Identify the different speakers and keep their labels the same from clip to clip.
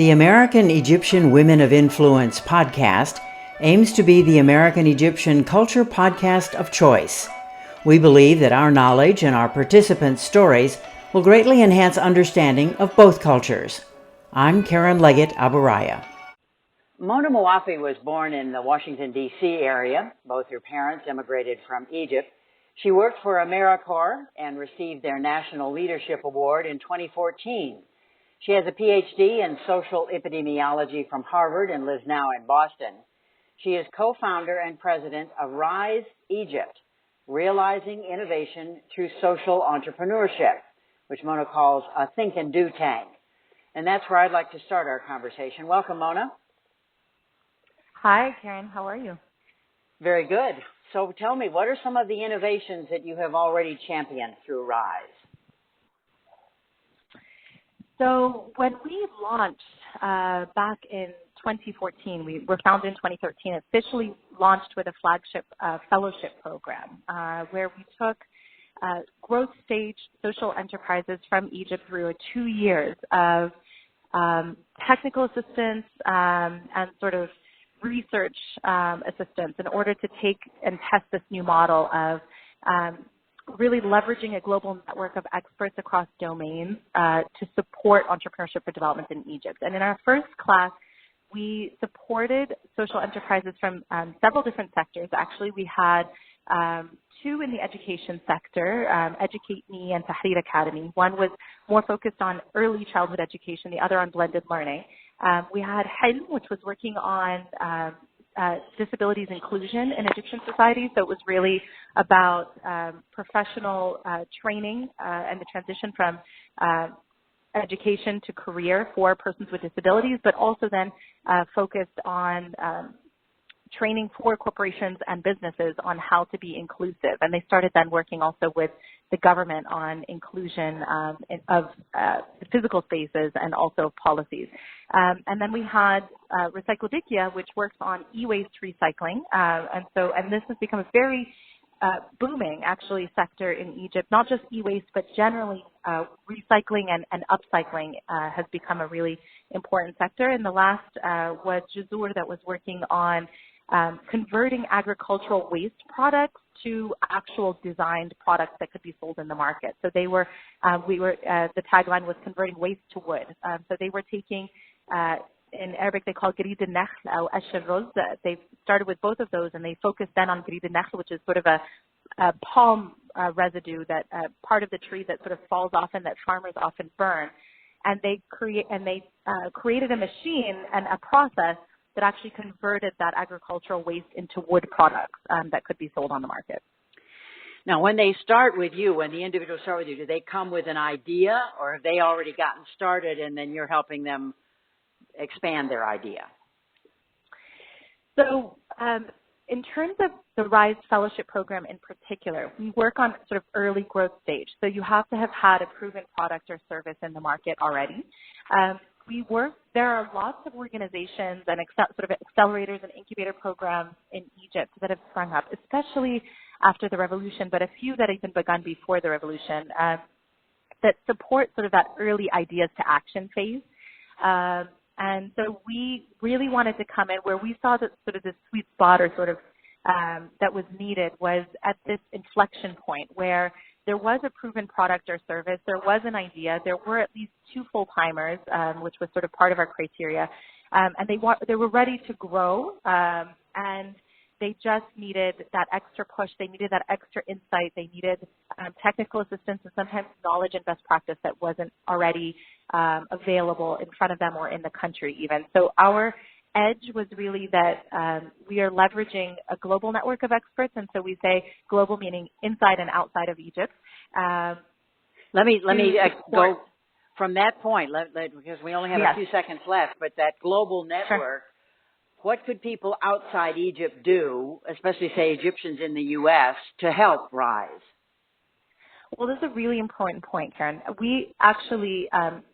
Speaker 1: The American Egyptian Women of Influence podcast aims to be the American Egyptian culture podcast of choice. We believe that our knowledge and our participants' stories will greatly enhance understanding of both cultures. I'm Karen Leggett Aburaya. Mona Mowafi was born in the Washington, D.C. area. Both her parents immigrated from Egypt. She worked for AmeriCorps and received their National Leadership Award in 2014. She has a PhD in social epidemiology from Harvard and lives now in Boston. She is co-founder and president of Rise Egypt, Realizing Innovation Through Social Entrepreneurship, which Mona calls a think and do tank. And that's where I'd like to start our conversation. Welcome, Mona.
Speaker 2: Hi, Karen. How are you?
Speaker 1: Very good. So tell me, what are some of the innovations that you have already championed through Rise?
Speaker 2: So when we launched back in 2014, we were founded in 2013, officially launched with a flagship fellowship program where we took growth stage social enterprises from Egypt through 2 years of technical assistance and sort of research assistance in order to take and test this new model of really leveraging a global network of experts across domains to support entrepreneurship for development in Egypt. And in our first class, we supported social enterprises from several different sectors. Actually, we had two in the education sector, Educate Me and Tahrir Academy. One was more focused on early childhood education, the other on blended learning. We had Hilm, which was working on disabilities inclusion in Egyptian society. So it was really about professional training and the transition from education to career for persons with disabilities, but also then focused on training for corporations and businesses on how to be inclusive. And they started then working also with the government on inclusion of physical spaces and also policies. And then we had Recyclodikia, which works on e-waste recycling. And this has become a very booming, actually, sector in Egypt. Not just e-waste, but generally recycling and upcycling has become a really important sector. And the last was Jazur, that was working on converting agricultural waste products to actual designed products that could be sold in the market. So they were, the tagline was converting waste to wood. So they were taking, in Arabic they call grid al-nakhl or ash-roz. They started with both of those, and they focused then on grid al-nakhl, which is sort of a palm residue, that part of the tree that sort of falls off and that farmers often burn. And they created a machine and a process that actually converted that agricultural waste into wood products that could be sold on the market.
Speaker 1: Now, when they start with you, when the individuals start with you, do they come with an idea, or have they already gotten started and then you're helping them expand their idea?
Speaker 2: So in terms of the Rise Fellowship Program in particular, we work on sort of early growth stage. So you have to have had a proven product or service in the market already. There are lots of organizations and sort of accelerators and incubator programs in Egypt that have sprung up, especially after the revolution, but a few that have even begun before the revolution that support sort of that early ideas to action phase. And so we really wanted to come in where we saw that sort of the sweet spot or sort of that was needed was at this inflection point where there was a proven product or service, there was an idea, there were at least two full-timers, which was sort of part of our criteria, and they were ready to grow, and they just needed that extra push, they needed that extra insight, they needed technical assistance and sometimes knowledge and best practice that wasn't already available in front of them or in the country even. So our edge was really that we are leveraging a global network of experts, and so we say global meaning inside and outside of Egypt.
Speaker 1: Let me go from that point, because we only have a few seconds left, but that global network, sure. What could people outside Egypt do, especially, say, Egyptians in the U.S., to help Rise?
Speaker 2: Well, this is a really important point, Karen. We actually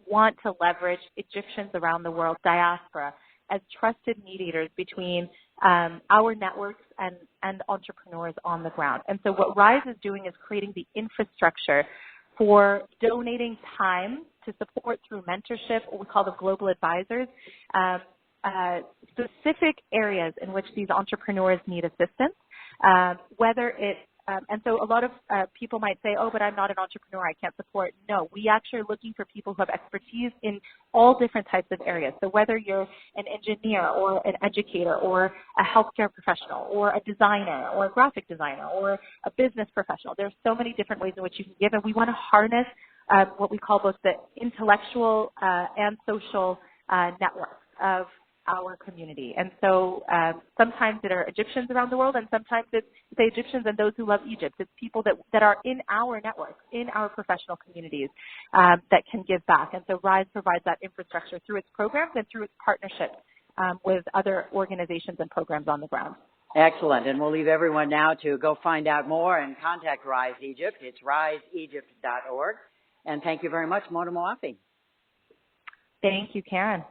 Speaker 2: want to leverage Egyptians around the world, diaspora, as trusted mediators between our networks and entrepreneurs on the ground. And so what Rise is doing is creating the infrastructure for donating time to support through mentorship, what we call the global advisors, specific areas in which these entrepreneurs need assistance, whether it's and so a lot of people might say, oh, but I'm not an entrepreneur, I can't support. No, we actually are looking for people who have expertise in all different types of areas. So whether you're an engineer or an educator or a healthcare professional or a designer or a graphic designer or a business professional, there's so many different ways in which you can give, and we want to harness what we call both the intellectual and social networks of our community. And so sometimes it are Egyptians around the world, and sometimes it's the Egyptians and those who love Egypt. It's people that are in our networks, in our professional communities that can give back. And so RISE provides that infrastructure through its programs and through its partnerships with other organizations and programs on the ground.
Speaker 1: Excellent. And we'll leave everyone now to go find out more and contact RISE Egypt. It's riseegypt.org. And thank you very much, Mona Mowafi.
Speaker 2: Thank you, Karen.